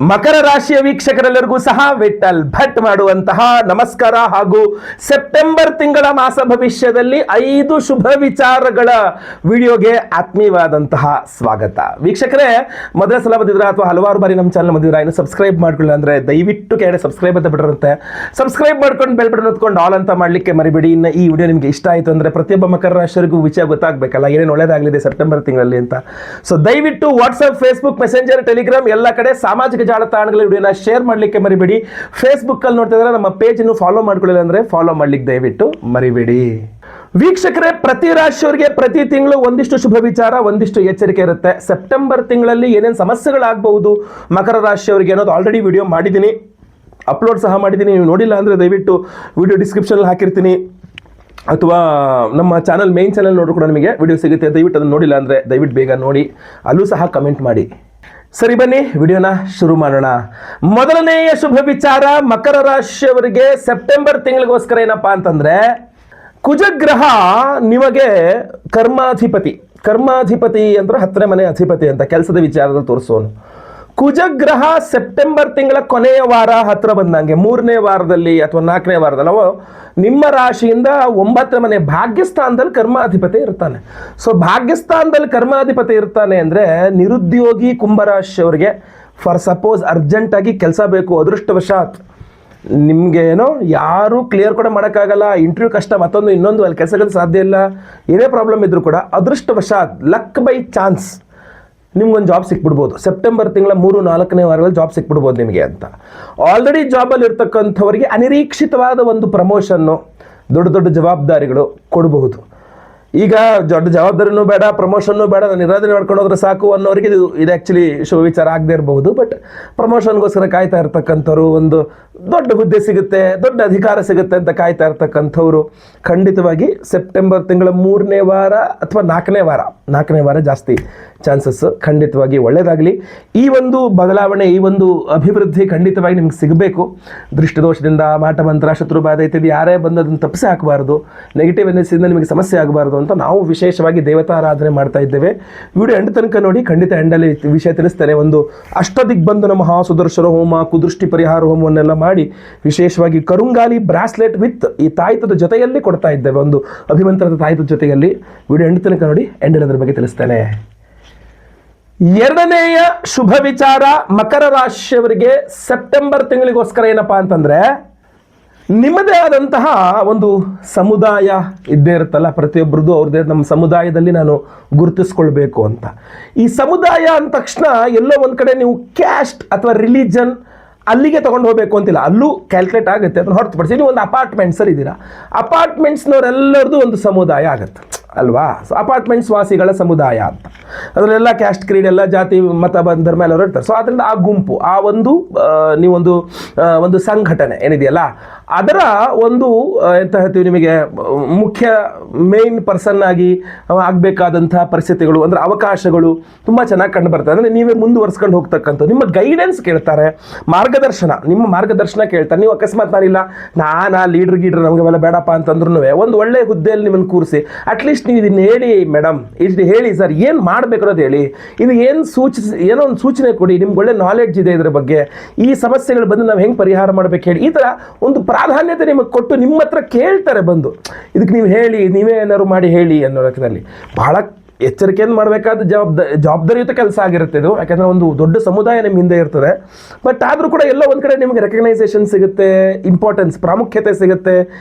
ಮಕರ ರಾಶಿಯ ವೀಕ್ಷಕರೆಲ್ಲರಿಗೂ ಸಹ ವಿಠಲ್ ಭಟ್ ಮಾಡುವಂತಹ ನಮಸ್ಕಾರ ಹಾಗೂ ಸೆಪ್ಟೆಂಬರ್ ತಿಂಗಳ ಮಾಸ ಭವಿಷ್ಯದಲ್ಲಿ 5 ಶುಭ ವಿಚಾರಗಳ ವಿಡಿಯೋಗೆ ಆತ್ಮೀಯವಾದಂತಹ ಸ್ವಾಗತ. ವೀಕ್ಷಕರೇ, ಮೊದಲ ಸಲ ಬಂದಿದ್ರ ಅಥವಾ ಹಲವಾರು ಬಾರಿ ನಮ್ಮ ಚಾನಲ್ ಬಂದಿದ್ರ, ಇನ್ನು ಸಬ್ಸ್ಕ್ರೈಬ್ ಮಾಡ್ಕೊಳ್ಳಿ ಅಂದ್ರೆ ದಯವಿಟ್ಟು ಕೆಳಗಡೆ ಸಬ್ಸ್ಕ್ರೈಬ್ ಅಂತ ಬಿಟ್ಟಿರುತ್ತೆ, ಸಬ್ಸ್ಕ್ರೈಬ್ ಮಾಡ್ಕೊಂಡು ಬೆಲ್ ಬಟನ್ ಒತ್ಕೊಂಡು ಆಲ್ ಅಂತ ಮಾಡ್ಲಿಕ್ಕೆ ಮರಿಬೇಡಿ. ಇನ್ನು ಈ ವಿಡಿಯೋ ನಿಮಗೆ ಇಷ್ಟ ಆಯಿತು ಅಂದ್ರೆ ಪ್ರತಿಯೊಬ್ಬ ಮಕರ ರಾಶಿಯವರಿಗೂ ವಿಷಯ ಗೊತ್ತಾಗಬೇಕಲ್ಲ, ಏನೇನು ಒಳ್ಳೇದಾಗಲಿದೆ ಸೆಪ್ಟೆಂಬರ್ ತಿಂಗಳಲ್ಲಿ ಅಂತ. ಸೊ ದಯವಿಟ್ಟು ವಾಟ್ಸ್ಆಪ್, ಫೇಸ್ಬುಕ್, ಮೆಸೆಂಜರ್, ಟೆಲಿಗ್ರಾಮ್ ಎಲ್ಲ ಕಡೆ ಸಾಮಾಜಿಕ ಜಾಲತಾಣಗಳ ವಿಡಿಯೋನ ಶೇರ್ ಮಾಡಲಿಕ್ಕೆ ಮರಿಬೇಡಿ. ಫೇಸ್ಬುಕ್ ಅಲ್ಲಿ ನೋಡ್ತಾ ಇದ್ರೆ ನಮ್ಮ ಪೇಜ್ ಅನ್ನು ಫಾಲೋ ಮಾಡ್ಕೊಳ್ಳಿಲ್ಲ ಅಂದ್ರೆ ಫಾಲೋ ಮಾಡ್ಲಿಕ್ಕೆ ದಯವಿಟ್ಟು ಮರಿಬೇಡಿ. ವೀಕ್ಷಕರೇ, ಪ್ರತಿ ರಾಶಿಯವರಿಗೆ ಪ್ರತಿ ತಿಂಗಳು ಒಂದಿಷ್ಟು ಶುಭ ವಿಚಾರ, ಒಂದಿಷ್ಟು ಎಚ್ಚರಿಕೆ ಇರುತ್ತೆ. ಸೆಪ್ಟೆಂಬರ್ ತಿಂಗಳಲ್ಲಿ ಏನೇನು ಸಮಸ್ಯೆಗಳಾಗಬಹುದು ಮಕರ ರಾಶಿಯವರಿಗೆ ಅನ್ನೋದು ಆಲ್ರೆಡಿ ವಿಡಿಯೋ ಮಾಡಿದ್ದೀನಿ, ಅಪ್ಲೋಡ್ ಸಹ ಮಾಡಿದ್ದೀನಿ. ನೀವು ನೋಡಿಲ್ಲ ಅಂದರೆ ದಯವಿಟ್ಟು ವಿಡಿಯೋ ಡಿಸ್ಕ್ರಿಪ್ಷನಲ್ಲಿ ಹಾಕಿರ್ತೀನಿ, ಅಥವಾ ನಮ್ಮ ಚಾನಲ್ ಮೇನ್ ಚಾನಲ್ ನೋಡಿದ್ರು ಕೂಡ ನಿಮಗೆ ವಿಡಿಯೋ ಸಿಗುತ್ತೆ. ದಯವಿಟ್ಟು ಅದನ್ನು ನೋಡಿಲ್ಲ ಅಂದರೆ ದಯವಿಟ್ಟು ಬೇಗ ನೋಡಿ, ಅಲ್ಲೂ ಸಹ ಕಮೆಂಟ್ ಮಾಡಿ. ಸರಿ, ಬನ್ನಿ ವಿಡಿಯೋನ ಶುರು ಮಾಡೋಣ. ಮೊದಲನೆಯ ಶುಭ ವಿಚಾರ ಮಕರ ರಾಶಿಯವರಿಗೆ ಸೆಪ್ಟೆಂಬರ್ ತಿಂಗಳಿಗೋಸ್ಕರ ಏನಪ್ಪಾ ಅಂತಂದ್ರೆ, ಕುಜಗ್ರಹ ನಿಮಗೆ ಕರ್ಮಾಧಿಪತಿ ಅಂದ್ರೆ 10ನೇ ಮನೆ ಅಧಿಪತಿ ಅಂತ ಕೆಲಸದ ವಿಚಾರದಲ್ಲಿ ತೋರಿಸೋನು. ಕುಜಗ್ರಹ ಸೆಪ್ಟೆಂಬರ್ ತಿಂಗಳ ಕೊನೆಯ ವಾರ ಹತ್ರ ಬಂದಂಗೆ 3ನೇ ವಾರದಲ್ಲಿ ಅಥವಾ 4ನೇ ವಾರದಲ್ಲಿ ಅವು ನಿಮ್ಮ ರಾಶಿಯಿಂದ 9ನೇ ಮನೆ ಭಾಗ್ಯಸ್ಥಾನದಲ್ಲಿ ಕರ್ಮಾಧಿಪತಿ ಇರ್ತಾನೆ. ಸೊ ಭಾಗ್ಯಸ್ಥಾನದಲ್ಲಿ ಕರ್ಮಾಧಿಪತಿ ಇರ್ತಾನೆ ಅಂದರೆ ನಿರುದ್ಯೋಗಿ ಕುಂಭರಾಶಿಯವರಿಗೆ ಫಾರ್ ಸಪೋಸ್ ಅರ್ಜೆಂಟಾಗಿ ಕೆಲಸ ಬೇಕು, ಅದೃಷ್ಟವಶಾತ್ ನಿಮಗೇನೋ ಯಾರೂ ಕ್ಲಿಯರ್ ಕೂಡ ಮಾಡೋಕ್ಕಾಗಲ್ಲ, ಇಂಟರ್ವ್ಯೂ ಕಷ್ಟ, ಮತ್ತೊಂದು ಇನ್ನೊಂದು ಅಲ್ಲಿ ಕೆಲಸಗಳು ಸಾಧ್ಯ ಇಲ್ಲ, ಏನೇ ಪ್ರಾಬ್ಲಮ್ ಇದ್ರೂ ಕೂಡ ಅದೃಷ್ಟವಶಾತ್ ಲಕ್ ಬೈ ಚಾನ್ಸ್ ನಿಮ್ಗೊಂದು ಜಾಬ್ ಸಿಕ್ಬಿಡ್ಬೋದು. ಸೆಪ್ಟೆಂಬರ್ ತಿಂಗಳ 3-4ನೇ ವಾರದಲ್ಲಿ ಜಾಬ್ ಸಿಕ್ಬಿಡ್ಬೋದು ನಿಮಗೆ ಅಂತ. ಆಲ್ರೆಡಿ ಜಾಬಲ್ಲಿ ಇರ್ತಕ್ಕಂಥವರಿಗೆ ಅನಿರೀಕ್ಷಿತವಾದ ಒಂದು ಪ್ರಮೋಷನ್ನು, ದೊಡ್ಡ ದೊಡ್ಡ ಜವಾಬ್ದಾರಿಗಳು ಕೊಡಬಹುದು. ಈಗ ದೊಡ್ಡ ಜವಾಬ್ದಾರಿನೂ ಬೇಡ, ಪ್ರಮೋಷನ್ನು ಬೇಡ, ನಾನು ಇರೋದನ್ನ ಮಾಡ್ಕೊಂಡು ಹೋದ್ರೆ ಸಾಕು ಅನ್ನೋರಿಗೆ ಇದು ಆ್ಯಕ್ಚುಲಿ ಶುಭ ವಿಚಾರ ಆಗದೆ ಇರಬಹುದು. ಬಟ್ ಪ್ರಮೋಷನ್ಗೋಸ್ಕರ ಕಾಯ್ತಾ ಇರ್ತಕ್ಕಂಥವ್ರು, ಒಂದು ದೊಡ್ಡ ಹುದ್ದೆ ಸಿಗುತ್ತೆ, ದೊಡ್ಡ ಅಧಿಕಾರ ಸಿಗುತ್ತೆ ಅಂತ ಕಾಯ್ತಾ ಇರ್ತಕ್ಕಂಥವ್ರು ಖಂಡಿತವಾಗಿ ಸೆಪ್ಟೆಂಬರ್ ತಿಂಗಳ 3ನೇ ವಾರ ಅಥವಾ 4ನೇ ವಾರ ಜಾಸ್ತಿ ಚಾನ್ಸಸ್. ಖಂಡಿತವಾಗಿ ಒಳ್ಳೆಯದಾಗಲಿ. ಈ ಒಂದು ಬದಲಾವಣೆ, ಈ ಒಂದು ಅಭಿವೃದ್ಧಿ ಖಂಡಿತವಾಗಿ ನಿಮ್ಗೆ ಸಿಗಬೇಕು. ದೃಷ್ಟಿದೋಷದಿಂದ, ಮಾಟಮಂತ್ರ, ಶತ್ರುಬಾಧೆ ಇತ್ಯಾದಿ ಯಾರೇ ಬಂದದನ್ನು ತಪ್ಪಿಸಿ ಹಾಕಬಾರ್ದು, ನೆಗೆಟಿವ್ ಎನರ್ಜಿಯಿಂದ ನಿಮಗೆ ಸಮಸ್ಯೆ ಆಗಬಾರ್ದು ಅಂತ ನಾವು ವಿಶೇಷವಾಗಿ ದೇವತಾರಾಧನೆ ಮಾಡ್ತಾ ಇದ್ದೇವೆ. ವಿಡಿಯೋ ಎಂಡ್ ತನಕ ನೋಡಿ, ಖಂಡಿತ ಎಂಡಲ್ಲಿ ವಿಷಯ ತಿಳಿಸ್ತೇನೆ. ಒಂದು ಅಷ್ಟದಿಗ್ಬಂಧನ ಮಹಾ ಸುದರ್ಶನ ಹೋಮ, ಕುದೃಷ್ಟಿ ಪರಿಹಾರ ಹೋಮವನ್ನೆಲ್ಲ ಮಾಡಿ ವಿಶೇಷವಾಗಿ ಕರುಂಗಾಲಿ ಬ್ರಾಸ್ಲೆಟ್ ವಿತ್ ಈ ತಾಯಿತದ ಜೊತೆಯಲ್ಲಿ ಕೊಡ್ತಾ ಇದ್ದೇವೆ, ಒಂದು ಅಭಿಮಂತ್ರದ ತಾಯಿತದ ಜೊತೆಯಲ್ಲಿ. ವಿಡಿಯೋ ಎಂಡ್ ತನಕ ನೋಡಿ, ಎಂಡಲ್ಲಿ ಅದ್ರ ಬಗ್ಗೆ ತಿಳಿಸ್ತೇನೆ. ಎರಡನೆಯ ಶುಭ ವಿಚಾರ ಮಕರ ರಾಶಿಯವರಿಗೆ ಸೆಪ್ಟೆಂಬರ್ ತಿಂಗಳಿಗೋಸ್ಕರ ಏನಪ್ಪಾ ಅಂತಂದ್ರೆ, ನಿಮ್ಮದೇ ಆದಂತಹ ಒಂದು ಸಮುದಾಯ ಇದ್ದೇ ಇರುತ್ತಲ್ಲ, ಪ್ರತಿಯೊಬ್ಬರದ್ದು ಅವ್ರದ್ದೇ, ನಮ್ಮ ಸಮುದಾಯದಲ್ಲಿ ನಾನು ಗುರುತಿಸ್ಕೊಳ್ಬೇಕು ಅಂತ. ಈ ಸಮುದಾಯ ಅಂದ ತಕ್ಷಣ ಎಲ್ಲೋ ಒಂದು ಕಡೆ ನೀವು ಕ್ಯಾಸ್ಟ್ ಅಥವಾ ರಿಲಿಜನ್ ಅಲ್ಲಿಗೆ ತೊಗೊಂಡು ಹೋಗಬೇಕು ಅಂತಿಲ್ಲ, ಅಲ್ಲೂ ಕ್ಯಾಲ್ಕುಲೇಟ್ ಆಗುತ್ತೆ. ಅದನ್ನು ಹೊರತುಪಡಿಸಿ ನೀವು ಒಂದು ಅಪಾರ್ಟ್ಮೆಂಟ್ಸಲ್ಲಿ ಇದ್ದೀರಾ, ಅಪಾರ್ಟ್ಮೆಂಟ್ಸ್ನವರೆಲ್ಲರದು ಒಂದು ಸಮುದಾಯ ಆಗುತ್ತೆ ಅಲ್ವಾ. ಸೊ ಅಪಾರ್ಟ್ಮೆಂಟ್ಸ್ ವಾಸಿಗಳ ಸಮುದಾಯ ಅಂತ, ಅದರಲ್ಲೆಲ್ಲ ಕ್ಯಾಸ್ಟ್, ಕ್ರೀಡ್, ಎಲ್ಲ ಜಾತಿ, ಮತ, ಧರ್ಮ ಎಲ್ಲರೂ ಇರ್ತಾರೆ. ಸೊ ಅದರಿಂದ ಆ ಗುಂಪು, ಆ ಒಂದು ನೀವೊಂದು ಸಂಘಟನೆ ಏನಿದೆಯಲ್ಲ, ಅದರ ಒಂದು ಎಂತ ಹೇಳ್ತೀವಿ, ನಿಮಗೆ ಮುಖ್ಯ ಮೇನ್ ಪರ್ಸನ್ ಆಗಿ ಆಗಬೇಕಾದಂಥ ಪರಿಸ್ಥಿತಿಗಳು, ಅಂದರೆ ಅವಕಾಶಗಳು ತುಂಬ ಚೆನ್ನಾಗಿ ಕಂಡು ಬರ್ತದೆ. ಅಂದರೆ ನೀವೇ ಮುಂದುವರ್ಸ್ಕೊಂಡು ಹೋಗ್ತಕ್ಕಂಥ, ನಿಮ್ಮ ಗೈಡೆನ್ಸ್ ಕೇಳ್ತಾರೆ, ನಿಮ್ಮ ಮಾರ್ಗದರ್ಶನ ಕೇಳ್ತಾರೆ. ನೀವು ಅಕಸ್ಮಾತ್ ನಾನು ಲೀಡ್ರ್ ನಮಗೆ ಅವೆಲ್ಲ ಬೇಡಪ್ಪ ಅಂತಂದ್ರೂ ಒಂದು ಒಳ್ಳೆ ಹುದ್ದೆಯಲ್ಲಿ ನಿಮ್ಮನ್ನು ಕೂರಿಸಿ ಅಟ್ಲೀಸ್ಟ್ ನೀವು ಇದನ್ನ ಹೇಳಿ ಮೇಡಮ್, ಇದು ಹೇಳಿ ಸರ್, ಏನು ಮಾಡಬೇಕು ಅನ್ನೋದು ಹೇಳಿ, ಇದು ಏನೋ ಒಂದು ಸೂಚನೆ ಕೊಡಿ, ನಿಮ್ಗೆ ಒಳ್ಳೆ ನಾಲೆಡ್ಜ್ ಇದೆ ಇದರ ಬಗ್ಗೆ, ಈ ಸಮಸ್ಯೆಗಳು ಬಂದು ನಾವು ಹೆಂಗೆ ಪರಿಹಾರ ಮಾಡಬೇಕು ಹೇಳಿ, ಈ ಥರ ಒಂದು ಪ್ರಾಧಾನ್ಯತೆ ನಿಮಗೆ ಕೊಟ್ಟು ನಿಮ್ಮ ಹತ್ರ ಕೇಳ್ತಾರೆ ಬಂದು, ಇದಕ್ಕೆ ನೀವು ಹೇಳಿ, ನೀವೇ ಏನಾದ್ರು ಮಾಡಿ ಹೇಳಿ ಅನ್ನೋ ಲೆಕ್ಕದಲ್ಲಿ. ಬಹಳ ಎಚ್ಚರಿಕೆಯನ್ನು ಮಾಡಬೇಕಾದ ಜವಾಬ್ದಾರಿಯುತ ಕೆಲಸ ಆಗಿರುತ್ತೆ ಇದು. ಯಾಕೆಂದರೆ ಒಂದು ದೊಡ್ಡ ಸಮುದಾಯ ನಿಮ್ಮ ಹಿಂದೆ ಇರ್ತದೆ. ಬಟ್ ಆದರೂ ಕೂಡ ಎಲ್ಲ ಒಂದು ಕಡೆ ನಿಮಗೆ ರೆಕಗ್ನೈಸೇಷನ್ ಸಿಗುತ್ತೆ, ಇಂಪಾರ್ಟೆನ್ಸ್, ಪ್ರಾಮುಖ್ಯತೆ ಸಿಗುತ್ತೆ,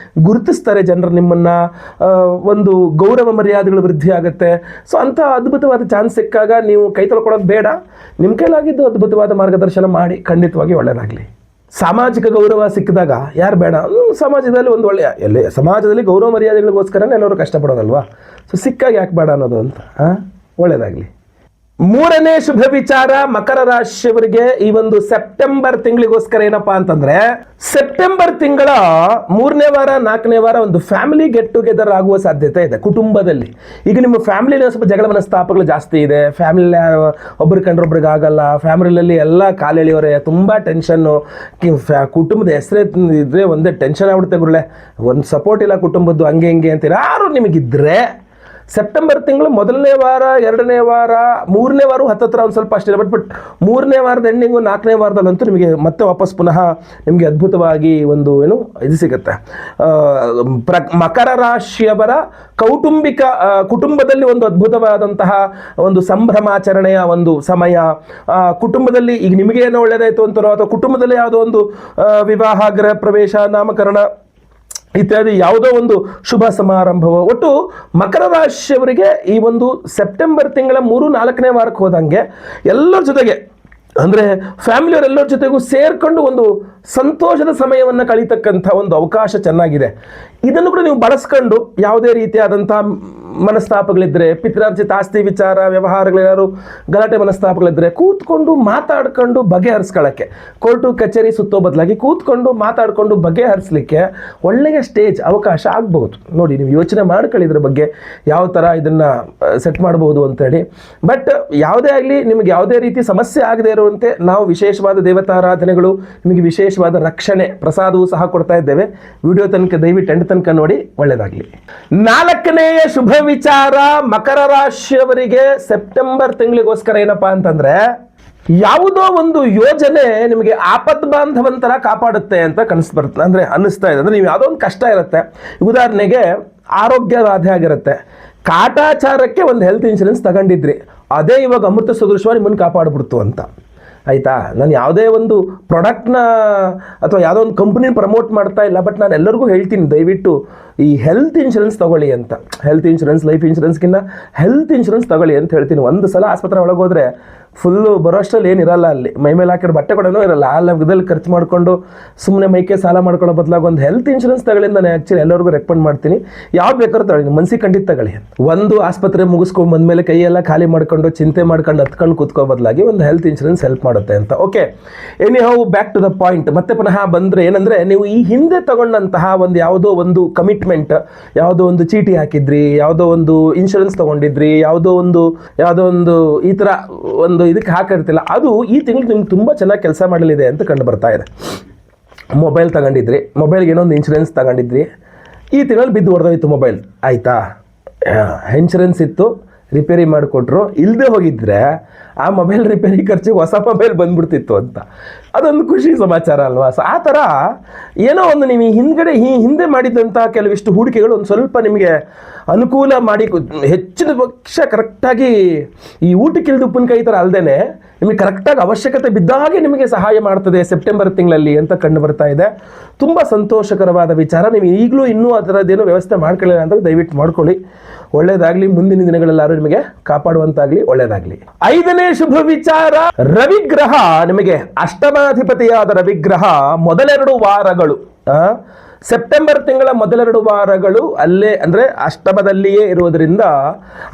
ಗುರುತಿಸ್ತಾರೆ ಜನರು ನಿಮ್ಮನ್ನು, ಒಂದು ಗೌರವ ಮರ್ಯಾದೆಗಳು ವೃದ್ಧಿ ಆಗುತ್ತೆ. ಸೊ ಅಂಥ ಅದ್ಭುತವಾದ ಚಾನ್ಸ್ ಸಿಕ್ಕಾಗ ನೀವು ಕೈ ತೊಳ್ಕೊಳ್ಳೋದು ಬೇಡ, ನಿಮ್ಮ ಕೈಲಾಗಿದ್ದು ಅದ್ಭುತವಾದ ಮಾರ್ಗದರ್ಶನ ಮಾಡಿ, ಖಂಡಿತವಾಗಿ ಒಳ್ಳೆಯದಾಗಲಿ. ಸಾಮಾಜಿಕ ಗೌರವ ಸಿಕ್ಕಿದಾಗ ಯಾರು ಬೇಡ, ಸಮಾಜದಲ್ಲಿ ಒಂದು ಒಳ್ಳೆಯ ಸಮಾಜದಲ್ಲಿ ಗೌರವ ಮರ್ಯಾದೆಗಳಿಗೋಸ್ಕರನೇ ಎಲ್ಲರೂ ಕಷ್ಟಪಡೋದಲ್ವಾ. ಸೊ ಸಿಕ್ಕಾಗ ಯಾಕೆ ಬೇಡ ಅನ್ನೋದು ಅಂತ. ಒಳ್ಳೆಯದಾಗಲಿ. ಮೂರನೇ ಶುಭ ವಿಚಾರ ಮಕರ ರಾಶಿಯವರಿಗೆ ಈ ಒಂದು ಸೆಪ್ಟೆಂಬರ್ ತಿಂಗಳಿಗೋಸ್ಕರ ಏನಪ್ಪಾ ಅಂತಂದ್ರೆ, ಸೆಪ್ಟೆಂಬರ್ ತಿಂಗಳ 3ನೇ ವಾರ 4ನೇ ವಾರ ಒಂದು ಫ್ಯಾಮಿಲಿ ಗೆಟ್ ಟುಗೆದರ್ ಆಗುವ ಸಾಧ್ಯತೆ ಇದೆ ಕುಟುಂಬದಲ್ಲಿ. ಈಗ ನಿಮ್ಮ ಫ್ಯಾಮಿಲಿಯಲ್ಲಿ ಸ್ವಲ್ಪ ಜಗಳ ಮನಸ್ತಾಪಗಳು ಜಾಸ್ತಿ ಇದೆ, ಫ್ಯಾಮಿಲಿ ಒಬ್ರು ಕಂಡ್ರೊಬ್ರಿಗೆ ಆಗಲ್ಲ, ಫ್ಯಾಮಿಲಿಯಲ್ಲಿ ಎಲ್ಲ ಕಾಲೆಳೆಯವರೇ, ತುಂಬ ಟೆನ್ಷನ್ನು, ಕುಟುಂಬದ ಹೆಸರೇ ಇದ್ರೆ ಒಂದೇ ಟೆನ್ಷನ್ ಆಗ್ಬಿಡುತ್ತೆ ಗುರುಳೆ, ಒಂದು ಸಪೋರ್ಟ್ ಇಲ್ಲ ಕುಟುಂಬದ್ದು, ಹಂಗೆ ಹಿಂಗೆ ಅಂತೀರ. ಯಾರು ನಿಮಗಿದ್ರೆ ಸೆಪ್ಟೆಂಬರ್ ತಿಂಗಳು ಮೊದಲನೇ ವಾರ, ಎರಡನೇ ವಾರ, ಮೂರನೇ ವಾರ ಹತ್ತತ್ರ ಒಂದು ಸ್ವಲ್ಪ ಅಷ್ಟಿಲ್ಲ. ಬಟ್ ಮೂರನೇ ವಾರದ ಎಂಡಿಂಗು, ನಾಲ್ಕನೇ ವಾರದಲ್ಲಂತೂ ನಿಮಗೆ ಮತ್ತೆ ವಾಪಸ್ ಪುನಃ ನಿಮಗೆ ಅದ್ಭುತವಾಗಿ ಒಂದು ಇದು ಸಿಗುತ್ತೆ. ಮಕರ ರಾಶಿಯವರ ಕುಟುಂಬದಲ್ಲಿ ಒಂದು ಅದ್ಭುತವಾದಂತಹ ಒಂದು ಸಂಭ್ರಮಾಚರಣೆಯ ಒಂದು ಸಮಯ. ಕುಟುಂಬದಲ್ಲಿ ಈಗ ನಿಮಗೇನೋ ಒಳ್ಳೇದಾಯ್ತು ಅಂತಲೋ ಅಥವಾ ಕುಟುಂಬದಲ್ಲಿ ಯಾವುದೋ ಒಂದು ವಿವಾಹ, ಗೃಹ ಪ್ರವೇಶ, ನಾಮಕರಣ ಇತ್ಯಾದಿ ಯಾವುದೋ ಒಂದು ಶುಭ ಸಮಾರಂಭವು. ಒಟ್ಟು ಮಕರ ರಾಶಿಯವರಿಗೆ ಈ ಒಂದು ಸೆಪ್ಟೆಂಬರ್ ತಿಂಗಳ 3-4ನೇ ವಾರಕ್ಕೆ ಹೋದಂಗೆ ಎಲ್ಲರ ಜೊತೆಗೆ ಅಂದರೆ ಫ್ಯಾಮಿಲಿಯವರೆಲ್ಲರ ಜೊತೆಗೂ ಸೇರ್ಕೊಂಡು ಒಂದು ಸಂತೋಷದ ಸಮಯವನ್ನು ಕಳೀತಕ್ಕಂಥ ಒಂದು ಅವಕಾಶ ಚೆನ್ನಾಗಿದೆ. ಇದನ್ನು ಕೂಡ ನೀವು ಬಳಸ್ಕೊಂಡು ಯಾವುದೇ ರೀತಿಯಾದಂಥ ಮನಸ್ತಾಪಗಳಿದ್ದರೆ, ಪಿತ್ರಾರ್ಜಿತ ಆಸ್ತಿ ವಿಚಾರ ವ್ಯವಹಾರಗಳೇನಾದ್ರು ಗಲಾಟೆ ಮನಸ್ತಾಪಗಳಿದ್ದರೆ ಕೂತ್ಕೊಂಡು ಮಾತಾಡ್ಕೊಂಡು ಬಗೆಹರಿಸ್ಕೊಳ್ಳೋಕ್ಕೆ, ಕೋರ್ಟು ಕಚೇರಿ ಸುತ್ತೋ ಬದಲಾಗಿ ಕೂತ್ಕೊಂಡು ಮಾತಾಡಿಕೊಂಡು ಬಗೆಹರಿಸಲಿಕ್ಕೆ ಒಳ್ಳೆಯ ಸ್ಟೇಜ್ ಅವಕಾಶ ಆಗ್ಬಹುದು. ನೋಡಿ, ನೀವು ಯೋಚನೆ ಮಾಡ್ಕೊಳ್ಳಿ ಇದ್ರ ಬಗ್ಗೆ ಯಾವ ಥರ ಇದನ್ನು ಸೆಟ್ ಮಾಡಬಹುದು ಅಂತೇಳಿ. ಬಟ್ ಯಾವುದೇ ಆಗಲಿ ನಿಮಗೆ ಯಾವುದೇ ರೀತಿ ಸಮಸ್ಯೆ ಆಗದೆ ಇರುವಂತೆ ನಾವು ವಿಶೇಷವಾದ ದೇವತಾರಾಧನೆಗಳು, ನಿಮಗೆ ವಿಶೇಷವಾದ ರಕ್ಷಣೆ ಪ್ರಸಾದವೂ ಸಹ ಕೊಡ್ತಾ ಇದ್ದೇವೆ. ವಿಡಿಯೋ ತನಕ ದಯವಿಟ್ಟು ಎಂಡ್ ತನಕ ನೋಡಿ, ಒಳ್ಳೆಯದಾಗಲಿ. 4ನೆಯ ಶುಭ ವಿಚಾರ ಮಕರ ರಾಶಿಯವರಿಗೆ ಸೆಪ್ಟೆಂಬರ್ ತಿಂಗಳಿಗೋಸ್ಕರ ಏನಪ್ಪಾ ಅಂತಂದ್ರೆ, ಯಾವುದೋ ಒಂದು ಯೋಜನೆ ನಿಮಗೆ ಆಪತ್ ಬಾಂಧವಂತರ ಕಾಪಾಡುತ್ತೆ ಅಂತ ಅನ್ನಿಸ್ತಾ ಇದೆ. ಅಂದ್ರೆ ನೀವು ಯಾವುದೋ ಒಂದು ಕಷ್ಟ ಇರುತ್ತೆ, ಉದಾಹರಣೆಗೆ ಆರೋಗ್ಯ ಬಾಧೆ ಆಗಿರುತ್ತೆ, ಕಾಟಾಚಾರಕ್ಕೆ ಒಂದು ಹೆಲ್ತ್ ಇನ್ಶೂರೆನ್ಸ್ ತಗೊಂಡಿದ್ರಿ, ಅದೇ ಇವಾಗ ಅಮೃತ ಸದೃಶವಾಗಿ ನಿಮ್ಮನ್ನು ಕಾಪಾಡ್ಬಿಡ್ತು ಅಂತ. ಆಯಿತಾ, ನಾನು ಯಾವುದೇ ಒಂದು ಪ್ರಾಡಕ್ಟ್ನ ಅಥವಾ ಯಾವುದೋ ಒಂದು ಕಂಪ್ನಿ ಪ್ರಮೋಟ್ ಮಾಡ್ತಾ ಇಲ್ಲ, ಬಟ್ ನಾನು ಎಲ್ಲರಿಗೂ ಹೇಳ್ತೀನಿ ದಯವಿಟ್ಟು ಈ ಹೆಲ್ತ್ ಇನ್ಶೂರೆನ್ಸ್ ತಗೊಳ್ಳಿ ಅಂತ. ಹೆಲ್ತ್ ಇನ್ಶೂರೆನ್ಸ್, ಲೈಫ್ ಇನ್ಶೂರೆನ್ಸ್ಗಿನ್ನ ಹೆಲ್ತ್ ಇನ್ಶೂರೆನ್ಸ್ ತಗೊಳ್ಳಿ ಅಂತ ಹೇಳ್ತೀನಿ. ಒಂದು ಸಲ ಆಸ್ಪತ್ರೆ ಒಳಗೆ ಹೋದರೆ ಫುಲ್ಲು ಬರೋಷ್ಟರಲ್ಲಿ ಏನಿರಲ್ಲ, ಅಲ್ಲಿ ಮೈ ಮೇಲೆ ಹಾಕಿರೋ ಬಟ್ಟೆ ಕೂಡ ಇರಲ್ಲ. ಆ ಲೆಕ್ಕದಲ್ಲಿ ಖರ್ಚು ಮಾಡಿಕೊಂಡು ಸುಮ್ಮನೆ ಮೈಕೆ ಸಾಲ ಮಾಡ್ಕೊಳ್ಳೋ ಬದಲಾಗಿ ಒಂದು ಹೆಲ್ತ್ ಇನ್ಶೂರೆನ್ಸ್ ತಗೊಳ್ಳಿ ನಾನು ಆ್ಯಕ್ಚುಲಿ ಎಲ್ಲರಿಗೂ ರೆಕಮೆಂಡ್ ಮಾಡ್ತೀನಿ. ಯಾವ್ದು ಬೇಕಾದ್ರೂ ತಗೊಳ್ಳಿ, ಮನಸ್ಸಿಗೆ ಖಂಡಿತ ತಗೊಳ್ಳಿ. ಒಂದು ಆಸ್ಪತ್ರೆ ಮುಗಿಸ್ಕೊಂಡು ಬಂದಮೇಲೆ ಕೈಯೆಲ್ಲ ಖಾಲಿ ಮಾಡ್ಕೊಂಡು ಚಿಂತೆ ಮಾಡ್ಕೊಂಡು ಹತ್ಕೊಂಡು ಕೂತ್ಕೋ ಬದಲಾಗಿ ಒಂದು ಹೆಲ್ತ್ ಇನ್ಶೂರೆನ್ಸ್ ಹೆಲ್ಪ್ ಮಾಡುತ್ತೆ ಅಂತ. Okay, anyhow back to the point. ಮತ್ತೆ ಪುನಃ ಬಂದರೆ ಏನಂದರೆ, ನೀವು ಈ ಹಿಂದೆ ತಗೊಂಡಂತಹ ಒಂದು ಯಾವುದೋ ಒಂದು ಕಮಿಟ್ಮೆಂಟ್, ಯಾವುದೋ ಒಂದು ಚೀಟಿ ಹಾಕಿದ್ರಿ, ಯಾವುದೋ ಒಂದು ಇನ್ಶೂರೆನ್ಸ್ ತೊಗೊಂಡಿದ್ರಿ, ಯಾವುದೋ ಒಂದು ಈ ಥರ ಒಂದು ಇದಕ್ಕೆ ಹಾಕಿರ್ತಿಲ್ಲ, ಅದು ಈ ತಿಂಗಳು ನಿಮ್ಗೆ ತುಂಬ ಚೆನ್ನಾಗಿ ಕೆಲಸ ಮಾಡಲಿದೆ ಅಂತ ಕಂಡು ಬರ್ತಾ ಇದೆ. ಮೊಬೈಲ್ ತಗೊಂಡಿದ್ರಿ, ಮೊಬೈಲ್ಗೆ ಏನೋ ಒಂದು ಇನ್ಶೂರೆನ್ಸ್ ತಗೊಂಡಿದ್ರಿ, ಈ ತಿಂಗಳಲ್ಲಿ ಬಿದ್ದು ಹೊಡೆದೋಯ್ತು ಮೊಬೈಲ್, ಆಯಿತಾ, ಇನ್ಶೂರೆನ್ಸ್ ಇತ್ತು, ರಿಪೇರಿ ಮಾಡಿಕೊಟ್ರು, ಇಲ್ಲದೆ ಹೋಗಿದ್ರೆ ಆ ಮೊಬೈಲ್ ರಿಪೇರಿ ಖರ್ಚಿಗೆ ಹೊಸ ಮೊಬೈಲ್ ಬಂದ್ಬಿಡ್ತಿತ್ತು ಅಂತ. ಅದೊಂದು ಖುಷಿ ಸಮಾಚಾರ ಅಲ್ವಾ? ಸೊ ಆ ಥರ ಏನೋ ಒಂದು ನೀವು ಹಿಂದೆ ಮಾಡಿದಂಥ ಕೆಲವಿಷ್ಟು ಹೂಡಿಕೆಗಳು ಒಂದು ಸ್ವಲ್ಪ ನಿಮಗೆ ಅನುಕೂಲ ಮಾಡಿ, ಹೆಚ್ಚಿನ ಪಕ್ಷ ಕರೆಕ್ಟಾಗಿ ಈ ಊಟಕ್ಕಿಲ್ದು ಉಪ್ಪಿನಕಾಯಿ ಥರ ಅಲ್ಲದೆ ನಿಮಗೆ ಕರೆಕ್ಟಾಗಿ ಅವಶ್ಯಕತೆ ಬಿದ್ದಾಗೆ ನಿಮಗೆ ಸಹಾಯ ಮಾಡ್ತದೆ ಸೆಪ್ಟೆಂಬರ್ ತಿಂಗಳಲ್ಲಿ ಅಂತ ಕಂಡು ಬರ್ತಾ ಇದೆ. ತುಂಬ ಸಂತೋಷಕರವಾದ ವಿಚಾರ. ನೀವು ಈಗಲೂ ಇನ್ನೂ ಆ ಥರದ್ದೇನೋ ವ್ಯವಸ್ಥೆ ಮಾಡ್ಕೊಳ್ಳಿಲ್ಲ ಅಂದರೆ ದಯವಿಟ್ಟು ಮಾಡ್ಕೊಳ್ಳಿ, ಒಳ್ಳೆಯದಾಗಲಿ. ಮುಂದಿನ ದಿನಗಳೆಲ್ಲಾರು ನಿಮಗೆ ಕಾಪಾಡುವಂತಾಗಲಿ, ಒಳ್ಳೆಯದಾಗಲಿ. 5ನೇ ಶುಭ ವಿಚಾರ, ರವಿಗ್ರಹ ನಿಮಗೆ ಅಷ್ಟಮಾಧಿಪತಿಯಾದ ರವಿಗ್ರಹ ಮೊದಲೆರಡು ವಾರಗಳು, ಸೆಪ್ಟೆಂಬರ್ ತಿಂಗಳ ಮೊದಲೆರಡು ವಾರಗಳು ಅಲ್ಲೇ ಅಂದರೆ ಅಷ್ಟಮದಲ್ಲಿಯೇ ಇರುವುದರಿಂದ,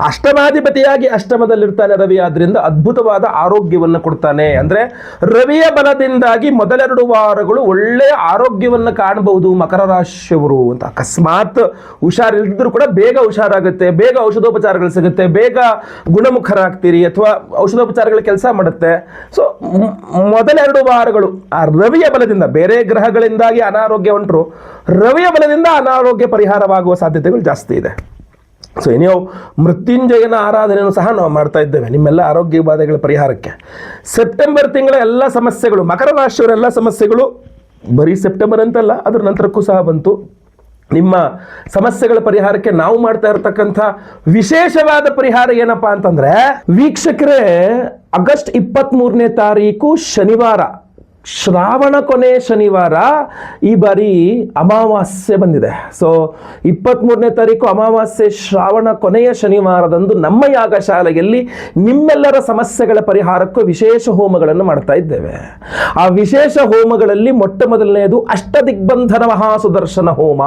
ಅಷ್ಟಮಾಧಿಪತಿಯಾಗಿ ಅಷ್ಟಮದಲ್ಲಿರ್ತಾನೆ ರವಿ, ಆದ್ದರಿಂದ ಅದ್ಭುತವಾದ ಆರೋಗ್ಯವನ್ನು ಕೊಡ್ತಾನೆ. ಅಂದರೆ ರವಿಯ ಬಲದಿಂದಾಗಿ ಮೊದಲೆರಡು ವಾರಗಳು ಒಳ್ಳೆಯ ಆರೋಗ್ಯವನ್ನು ಕಾಣಬಹುದು ಮಕರ ರಾಶಿಯವರು ಅಂತ. ಅಕಸ್ಮಾತ್ ಹುಷಾರಿಲ್ಲದಿದ್ರೂ ಕೂಡ ಬೇಗ ಹುಷಾರಾಗುತ್ತೆ, ಬೇಗ ಔಷಧೋಪಚಾರಗಳು ಸಿಗುತ್ತೆ, ಬೇಗ ಗುಣಮುಖರಾಗ್ತೀರಿ ಅಥವಾ ಔಷಧೋಪಚಾರಗಳ ಕೆಲಸ ಮಾಡುತ್ತೆ. ಸೊ ಮೊದಲೆರಡು ವಾರಗಳು ಆ ರವಿಯ ಬಲದಿಂದ, ಬೇರೆ ಗ್ರಹಗಳಿಂದಾಗಿ ಅನಾರೋಗ್ಯ ಉಂಟರು, ರವಿಯ ಬಲದಿಂದ ಅನಾರೋಗ್ಯ ಪರಿಹಾರವಾಗುವ ಸಾಧ್ಯತೆಗಳು ಜಾಸ್ತಿ ಇದೆ. ಸೊ ನೀವು ಮೃತ್ಯುಂಜಯನ ಆರಾಧನೆಯನ್ನು ಸಹ ನಾವು ಮಾಡ್ತಾ ಇದ್ದೇವೆ ನಿಮ್ಮೆಲ್ಲ ಆರೋಗ್ಯ ಬಾಧೆಗಳ ಪರಿಹಾರಕ್ಕೆ. ಸೆಪ್ಟೆಂಬರ್ ತಿಂಗಳ ಎಲ್ಲ ಸಮಸ್ಯೆಗಳು, ಮಕರ ರಾಶಿಯವರ ಎಲ್ಲ ಸಮಸ್ಯೆಗಳು ಬರೀ ಸೆಪ್ಟೆಂಬರ್ ಅಂತಲ್ಲ, ಅದರ ನಂತರಕ್ಕೂ ಸಹ ಬಂತು. ನಿಮ್ಮ ಸಮಸ್ಯೆಗಳ ಪರಿಹಾರಕ್ಕೆ ನಾವು ಮಾಡ್ತಾ ಇರತಕ್ಕಂಥ ವಿಶೇಷವಾದ ಪರಿಹಾರ ಏನಪ್ಪಾ ಅಂತಂದ್ರೆ, ವೀಕ್ಷಕರೇ, ಆಗಸ್ಟ್ 23ನೇ ತಾರೀಕು ಶನಿವಾರ, ಶ್ರಾವಣ ಕೊನೆ ಶನಿವಾರ, ಈ ಬಾರಿ ಅಮಾವಾಸ್ಯೆ ಬಂದಿದೆ. ಸೊ 23ನೇ ತಾರೀಕು ಅಮಾವಾಸ್ಯೆ, ಶ್ರಾವಣ ಕೊನೆಯ ಶನಿವಾರದಂದು ನಮ್ಮ ಯಾಗಶಾಲೆಯಲ್ಲಿ ನಿಮ್ಮೆಲ್ಲರ ಸಮಸ್ಯೆಗಳ ಪರಿಹಾರಕ್ಕೂ ವಿಶೇಷ ಹೋಮಗಳನ್ನು ಮಾಡ್ತಾ ಇದ್ದೇವೆ. ಆ ವಿಶೇಷ ಹೋಮಗಳಲ್ಲಿ ಮೊಟ್ಟ ಮೊದಲನೆಯದು ಅಷ್ಟದಿಗ್ಬಂಧನ ಮಹಾಸುದರ್ಶನ ಹೋಮ.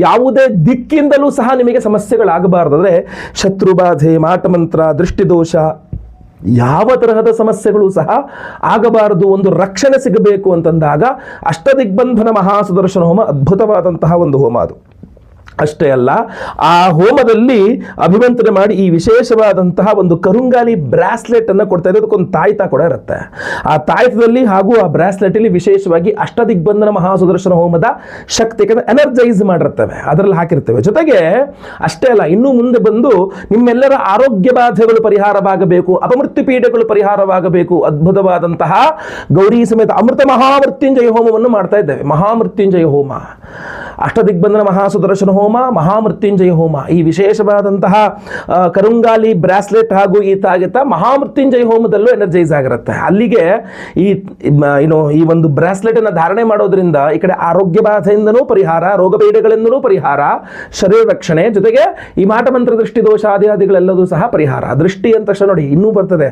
ಯಾವುದೇ ದಿಕ್ಕಿಂದಲೂ ಸಹ ನಿಮಗೆ ಸಮಸ್ಯೆಗಳಾಗಬಾರದು, ಅಂದರೆ ಶತ್ರುಬಾಧೆ, ಮಾಟಮಂತ್ರ, ದೃಷ್ಟಿದೋಷ, ಯಾವ ತರಹದ ಸಮಸ್ಯೆಗಳು ಸಹ ಆಗಬಾರದು, ಒಂದು ರಕ್ಷಣೆ ಸಿಗಬೇಕು ಅಂತಂದಾಗ ಅಷ್ಟದಿಗ್ಬಂಧನ ಮಹಾಸುದರ್ಶನ ಹೋಮ ಅದ್ಭುತವಾದಂತಹ ಒಂದು ಹೋಮ ಅದು. ಅಷ್ಟೇ ಅಲ್ಲ, ಆ ಹೋಮದಲ್ಲಿ ಅಭಿಮಂತ್ರಣ ಮಾಡಿ ಈ ವಿಶೇಷವಾದಂತಹ ಒಂದು ಕರುಂಗಾಲಿ ಬ್ರಾಸ್ಲೆಟ್ ಅನ್ನು ಕೊಡ್ತಾ ಇದ್ದಾರೆ. ಅದಕ್ಕೊಂದು ತಾಯ್ತ ಕೂಡ ಇರುತ್ತೆ. ಆ ತಾಯ್ತದಲ್ಲಿ ಹಾಗೂ ಆ ಬ್ರಾಸ್ಲೆಟ್ ಅಲ್ಲಿ ವಿಶೇಷವಾಗಿ ಅಷ್ಟದಿಗ್ಬಂಧನ ಮಹಾಸುದರ್ಶನ ಹೋಮದ ಶಕ್ತಿ ಎನರ್ಜೈಸ್ ಮಾಡಿರ್ತವೆ, ಅದರಲ್ಲಿ ಹಾಕಿರ್ತೇವೆ. ಜೊತೆಗೆ ಅಷ್ಟೇ ಅಲ್ಲ, ಇನ್ನು ಮುಂದೆ ಬಂದು ನಿಮ್ಮೆಲ್ಲರ ಆರೋಗ್ಯ ಬಾಧೆಗಳು ಪರಿಹಾರವಾಗಬೇಕು, ಅಪಮೃತ್ಯು ಪೀಠಗಳು ಪರಿಹಾರವಾಗಬೇಕು, ಅದ್ಭುತವಾದಂತಹ ಗೌರಿ ಸಮೇತ ಅಮೃತ ಮಹಾಮೃತ್ಯುಂಜಯ ಹೋಮವನ್ನು ಮಾಡ್ತಾ ಇದ್ದೇವೆ. ಮಹಾಮೃತ್ಯುಂಜಯ ಹೋಮ, ಅಷ್ಟದಿಗ್ಬಂಧನ ಮಹಾಸುದರ್ಶನ ಹೋಮ, ಮಹಾಮೃತ್ಯುಂಜಯ ಹೋಮ, ಈ ವಿಶೇಷವಾದಂತಹ ಕರುಂಗಾಲಿ ಬ್ರಾಸ್ಲೆಟ್ ಹಾಗೂ ಈ ತಾಗಿತ ಮಹಾಮೃತ್ಯುಂಜಯ ಹೋಮದಲ್ಲೂ ಎನರ್ಜೈಸ್ ಆಗಿರುತ್ತೆ. ಅಲ್ಲಿಗೆ ಈ ಒಂದು ಬ್ರಾಸ್ಲೆಟ್ ಅನ್ನು ಧಾರಣೆ ಮಾಡೋದ್ರಿಂದ ಈ ಕಡೆ ಆರೋಗ್ಯ ಬಾಧೆಯಿಂದನೂ ಪರಿಹಾರ, ರೋಗ ಪೀಡೆಗಳಿಂದಲೂ ಪರಿಹಾರ, ಶರೀರ ರಕ್ಷಣೆ, ಜೊತೆಗೆ ಈ ಮಾಟಮಂತ್ರ ದೃಷ್ಟಿ ದೋಷಾದಿಗಳೆಲ್ಲದೂ ಸಹ ಪರಿಹಾರ. ದೃಷ್ಟಿ ಅಂತ ತಕ್ಷಣ ನೋಡಿ ಇನ್ನೂ ಬರ್ತದೆ,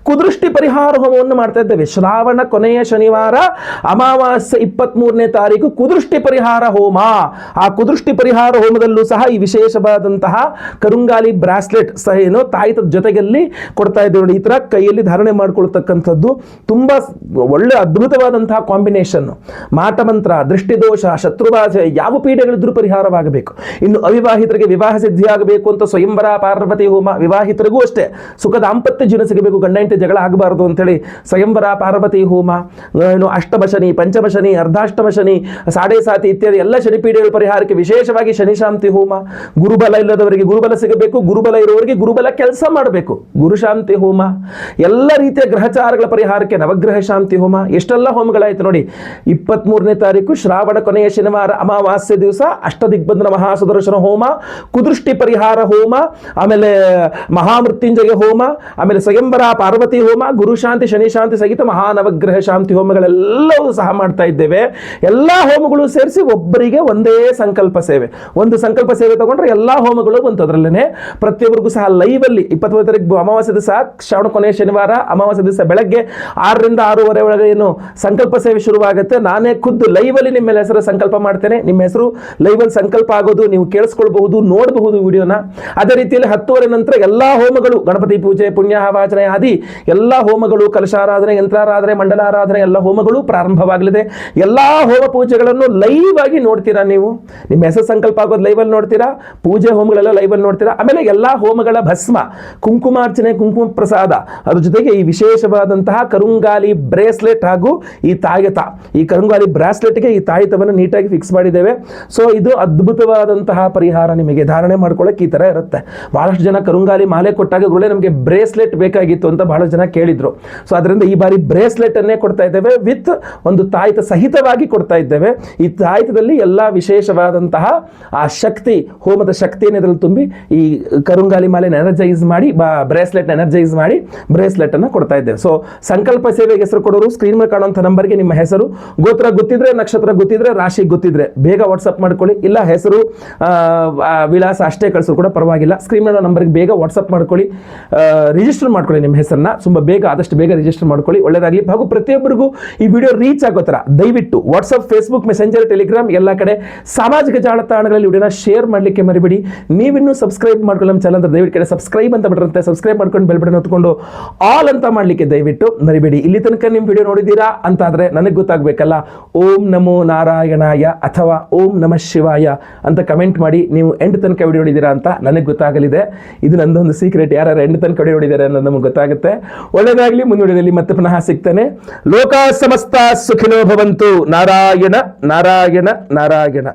ಕುದೃಷ್ಟಿ ಪರಿಹಾರ ಹೋಮವನ್ನು ಮಾಡ್ತಾ ಇದ್ದೇವೆ. ಶ್ರಾವಣ ಕೊನೆಯ ಶನಿವಾರ ಅಮಾವಾಸ್ಯೆ 23ನೇ ತಾರೀಕು ಕುದೃಷ್ಟಿ ಪರಿಹಾರ ಹೋಮ. ಆ ಕುದೃಷ್ಟಿ ಪರಿಹಾರ ಹೋಮದಲ್ಲೂ ಸಹ ಈ ವಿಶೇಷವಾದಂತಹ ಕರುಂಗಾಲಿ ಬ್ರಾಸ್ಲೆಟ್ ಸಹ ಏನು ತಾಯಿತದ ಜೊತೆಗಲ್ಲಿ ಕೊಡ್ತಾ ಇದ್ದೇವೆ ನೋಡಿ. ಈ ತರ ಕೈಯಲ್ಲಿ ಧಾರಣೆ ಮಾಡಿಕೊಳ್ತಕ್ಕಂಥದ್ದು ತುಂಬಾ ಒಳ್ಳೆ ಅದ್ಭುತವಾದಂತಹ ಕಾಂಬಿನೇಷನ್. ಮಾಟಮಂತ್ರ, ದೃಷ್ಟಿದೋಷ, ಶತ್ರುಭಾಷೆ, ಯಾವ ಪೀಡೆಗಳಿದ್ರೂ ಪರಿಹಾರವಾಗಬೇಕು. ಇನ್ನು ಅವಿವಾಹಿತರಿಗೆ ವಿವಾಹ ಸಿದ್ಧಿಯಾಗಬೇಕು ಅಂತ ಸ್ವಯಂವರ ಪಾರ್ವತಿ ಹೋಮ, ವಿವಾಹಿತರಿಗೂ ಅಷ್ಟೇ ಸುಖ ದಾಂಪತ್ಯ ಜೀವನ ಸಿಗಬೇಕು, ಗಂಡ ಹೆಂಡತಿ ಜಗಳ ಆಗಬಾರದು ಅಂತೇಳಿ ಸ್ವಯಂವರ ಪಾರ್ವತಿ ಹೋಮ. ಇನ್ನು ಅಷ್ಟಮ ಶನಿ, ಪಂಚಮ ಶನಿ, ಅರ್ಧಾಷ್ಟಮ ಶನಿ, ಸಾಡೆ ಸಾತಿ ಇತ್ಯಾದಿ ಎಲ್ಲ ಶನಿ ಪೀಡೆಗಳ ಪರಿಹಾರಕ್ಕೆ ವಿಶೇಷವಾಗಿ ಶನಿ ಶಾಂತಿ ಹೋಮ. ಗುರುಬಲ ಇಲ್ಲದವರಿಗೆ ಗುರುಬಲ ಸಿಗಬೇಕು, ಗುರುಬಲ ಇರುವವರಿಗೆ ಗುರುಬಲ ಕೆಲಸ ಮಾಡಬೇಕು, ಗುರು ಶಾಂತಿ ಹೋಮ. ಎಲ್ಲ ರೀತಿಯ ಗ್ರಹಚಾರಗಳ ಪರಿಹಾರಕ್ಕೆ ನವಗ್ರಹ ಶಾಂತಿ ಹೋಮ. ಎಷ್ಟೆಲ್ಲ ಹೋಮಗಳಾಯ್ತು ನೋಡಿ. 23ನೇ ತಾರೀಕು ಶ್ರಾವಣ ಕೊನೆಯ ಶನಿವಾರ ಅಮಾವಾಸ್ಯೆ ದಿವಸ ಅಷ್ಟದಿಗ್ಬಂಧನ ಮಹಾಸುದರ್ಶನ ಹೋಮ, ಕುದೃಷ್ಟಿ ಪರಿಹಾರ ಹೋಮ, ಆಮೇಲೆ ಮಹಾಮೃತ್ಯುಂಜಯ ಹೋಮ, ಆಮೇಲೆ ಸ್ವಯಂವರ ಪಾರ್ವತಿ ಹೋಮ, ಗುರು ಶಾಂತಿ, ಶನಿ ಶಾಂತಿ ಸಹಿತ ಮಹಾನವಗ್ರಹ ಶಾಂತಿ ಹೋಮಗಳೆಲ್ಲವೂ ಸಹ ಮಾಡ್ತಾ ಇದ್ದೇವೆ. ಎಲ್ಲಾ ಹೋಮಗಳು ಸೇರಿಸಿ ಒಬ್ಬರಿಗೆ ಒಂದೇ ಸಂಕಲ್ಪ ಸೇವೆ, ಒಂದು ಸಂಕಲ್ಪ ಸೇವೆ ತಗೊಂಡ್ರೆ ಎಲ್ಲಾ ಹೋಮಗಳು ಬಂತು ಅದರಲ್ಲೇನೆ. ಪ್ರತಿಯೊಬ್ಬರಿಗೂ ಸಹ ಲೈವ್ ಅಲ್ಲಿ 29 ತಾರೀಕು ಅಮಾವಾಸ್ಯೆ ದಿವಸ ಶ್ರಾವಣ ಕೊನೆಯ ಶನಿವಾರ ಅಮಾವಾಸ್ಯೆ ದಿವಸ ಬೆಳಗ್ಗೆ 6ರಿಂದ 6:30 ಒಳಗೆ ಏನು ಸಂಕಲ್ಪ ಸೇವೆ ಶುರುವಾಗುತ್ತೆ. ನಾನೇ ಖುದ್ದು ಲೈವ್ ಅಲ್ಲಿ ನಿಮ್ಮ ಹೆಸರು ಸಂಕಲ್ಪ ಮಾಡ್ತೇನೆ. ನಿಮ್ಮ ಹೆಸರು ಲೈವ್ ಅಲ್ಲಿ ಸಂಕಲ್ಪ ಆಗೋದು ನೀವು ಕೇಳಿಸ್ಕೊಳ್ಬಹುದು, ನೋಡಬಹುದು ವಿಡಿಯೋನ. ಅದೇ ರೀತಿಯಲ್ಲಿ 10:30 ನಂತರ ಎಲ್ಲಾ ಹೋಮಗಳು, ಗಣಪತಿ ಪೂಜೆ, ಪುಣ್ಯಾಹವಾಚನೆ ಆದಿ ಎಲ್ಲಾ ಹೋಮಗಳು, ಕಲಶಾರಾಧನೆ, ಯಂತ್ರಾರಾಧನೆ, ಮಂಡಲಾರಾಧನೆ ಎಲ್ಲ ಹೋಮಗಳು ಪ್ರಾರಂಭವಾಗಲಿದೆ. ಎಲ್ಲಾ ಹೋಮ ಪೂಜೆಗಳನ್ನು ಲೈವ್ ಆಗಿ ನೋಡ್ತೀರಾ ನೀವು. ನಿಮ್ಮ ಹೆಸರು ಸಂಕಲ್ಪ ಆಗೋದು ಲೈವ್ ಅಲ್ಲಿ ನೋಡ್ತೀರಾ, ಪೂಜೆ ಹೋಮಗಳೆಲ್ಲ ಲೈವ್ ಅಲ್ಲಿ ನೋಡ್ತೀರಾ. ಆಮೇಲೆ ಎಲ್ಲಾ ಹೋಮಗಳ ಭಸ್ಮ, ಕುಂಕುಮಾರ್ಚನೆ, ಕುಂಕುಮ ಪ್ರಸಾದ, ಅದ್ರ ಜೊತೆಗೆ ಈ ವಿಶೇಷವಾದಂತಹ ಕರುಂಗಾಲಿ ಬ್ರೇಸ್ಲೆಟ್ ಹಾಗೂ ಈ ತಾಯಿತ, ಈ ಕರುಂಗಾಲಿ ಬ್ರಾಸ್ಲೆಟ್ಗೆ ಈ ತಾಯಿತವನ್ನು ನೀಟಾಗಿ ಫಿಕ್ಸ್ ಮಾಡಿದ್ದೇವೆ. ಸೊ ಇದು ಅದ್ಭುತವಾದಂತಹ ಪರಿಹಾರ. ನಿಮಗೆ ಧಾರಣೆ ಮಾಡ್ಕೊಳ್ಳೋಕೆ ಈ ತರ ಇರುತ್ತೆ. ಬಹಳಷ್ಟು ಜನ ಕರುಂಗಾಲಿ ಮಾಲೆ ಕೊಟ್ಟಾಗ ನಮಗೆ ಬ್ರೇಸ್ಲೆಟ್ ಬೇಕಾಗಿತ್ತು ಅಂತ ಬಹಳಷ್ಟು ಜನ ಕೇಳಿದ್ರು. ಸೊ ಅದರಿಂದ ಈ ಬಾರಿ ಬ್ರೇಸ್ಲೆಟ್ ಅನ್ನೇ ಕೊಡ್ತಾ ಇದ್ದೇವೆ, ವಿತ್ ಒಂದು ತಾಯಿತ ಸಹಿತವಾಗಿ ಕೊಡ್ತಾ ಇದ್ದೇವೆ. ಈ ತಾಯಿತದಲ್ಲಿ ಎಲ್ಲಾ ವಿಶೇಷವಾದಂತಹ ಆ ಶಕ್ತಿ, ಹೋಮದ ಶಕ್ತಿಯನ್ನು ಇದರಲ್ಲಿ ತುಂಬಿ ಈ ಕರುಂಗಾಲಿ ಮಾಲೆ ಎನರ್ಜೈಸ್ ಮಾಡಿ, ಬ್ರೇಸ್ಲೆಟ್ ಎನರ್ಜೈಸ್ ಮಾಡಿ ಬ್ರೇಸ್ಲೆಟ್ ಅನ್ನು ಕೊಡ್ತಾ ಇದ್ದೇವೆ. ಸೊ ಸಂಕಲ್ಪ ಸೇವೆಗೆ ಹೆಸರು ಕೊಡೋರು ಸ್ಕ್ರೀನ್ ಮೇಲೆ ಕಾಣುವಂಥ ನಂಬರ್ಗೆ ನಿಮ್ಮ ಹೆಸರು, ಗೋತ್ರ ಗೊತ್ತಿದ್ರೆ, ನಕ್ಷತ್ರ ಗೊತ್ತಿದ್ರೆ, ರಾಶಿ ಗೊತ್ತಿದ್ರೆ ಬೇಗ ವಾಟ್ಸಪ್ ಮಾಡ್ಕೊಳ್ಳಿ. ಇಲ್ಲ ಹೆಸರು ವಿಳಾಸ ಅಷ್ಟೇ ಕಳಿಸೋರು ಕೂಡ ಪರವಾಗಿಲ್ಲ. ಸ್ಕ್ರೀನ್ ಮೇಲೆ ನಂಬರ್ಗೆ ಬೇಗ ವಾಟ್ಸಪ್ ಮಾಡ್ಕೊಳ್ಳಿ, ರಿಜಿಸ್ಟರ್ ಮಾಡ್ಕೊಳ್ಳಿ ನಿಮ್ಮ ಹೆಸರನ್ನ. ತುಂಬ ಬೇಗ, ಆದಷ್ಟು ಬೇಗ ರಿಜಿಸ್ಟರ್ ಮಾಡ್ಕೊಳ್ಳಿ, ಒಳ್ಳೆಯದಾಗಲಿ. ಹಾಗೂ ಪ್ರತಿಯೊಬ್ಬರಿಗೂ ಈ ವಿಡಿಯೋ ರೀಚ್ ಆಗೋ ಥರ ದಯವಿಟ್ಟು ವಾಟ್ಸಪ್, ಫೇಸ್ಬುಕ್, ಮೆಸೆಂಜರ್, ಟೆಲಿಗ್ರಾಮ್ ಎಲ್ಲ ಕಡೆ ಸಾಮಾಜಿಕ ಜಾಲತಾಣಗಳಲ್ಲಿ ವಿಡಿಯೋನ ಶೇರ್ ಮಾಡಲಿಕ್ಕೆ ಮರಿಬೇಡಿ. ನೀವಿನ್ನೂ ಸಬ್ಸ್ಕ್ರೈಬ್ ಮಾಡ್ಕೊಳ್ಳಿ ನಮ್ಮ ಚಾನಲ್ ಅಂದ್ರೆ ದಯವಿಟ್ಟು ಕಡೆ ಸಬ್ಸ್ಕ್ರೈಬ್ ಅಂತ ಬಿಟ್ಟಿರುತ್ತೆ, ಸಬ್ಸ್ಕ್ರೈಬ್ ಮಾಡ್ಕೊಂಡು ಬೆಲ್ ಬಟನ್ ಹೊತ್ಕೊಂಡು ಆಲ್ ಅಂತ ಮಾಡಲಿಕ್ಕೆ ದಯವಿಟ್ಟು ಮರಿಬೇಡಿ. ಇಲ್ಲಿ ತನಕ ನಿಮ್ಮ ವಿಡಿಯೋ ನೋಡಿದ್ದೀರಾ ಅಂತಾದರೆ ನನಗೆ ಗೊತ್ತಾಗಬೇಕಲ್ಲ. ಓಂ ನಮೋ ನಾರಾಯಣಾಯ ಅಥವಾ ಓಂ ನಮಃ ಶಿವಾಯ ಅಂತ ಕಮೆಂಟ್ ಮಾಡಿ ನೀವು ಎಂಡ್ ತನಕ ವಿಡಿಯೋ ನೋಡಿದ್ದೀರಾ ಅಂತ ನನಗೆ ಗೊತ್ತಾಗಲಿದೆ. ಇದು ನಂದೊಂದು ಸೀಕ್ರೆಟ್, ಯಾರು ಎಂಡ್ ತನಕ ವಿಡಿಯೋ ನೋಡಿದ್ದಾರೆ ಅನ್ನೋದು ನಮಗೆ ಗೊತ್ತಾಗುತ್ತೆ. ಒಳ್ಳೆಯದಾಗಲಿ. ಮುಂದಿನ ವಿಡಿಯೋದಲ್ಲಿ ಮತ್ತೆ ಪುನಃ ಸಿಗ್ತಾನೆ. ಲೋಕ ಸಮಸ್ತ ಸುಖಿನೋ ಭವಂತು. ನಾರಾಯಣ ನಾರಾಯಣ ನಾರಾಯಣ.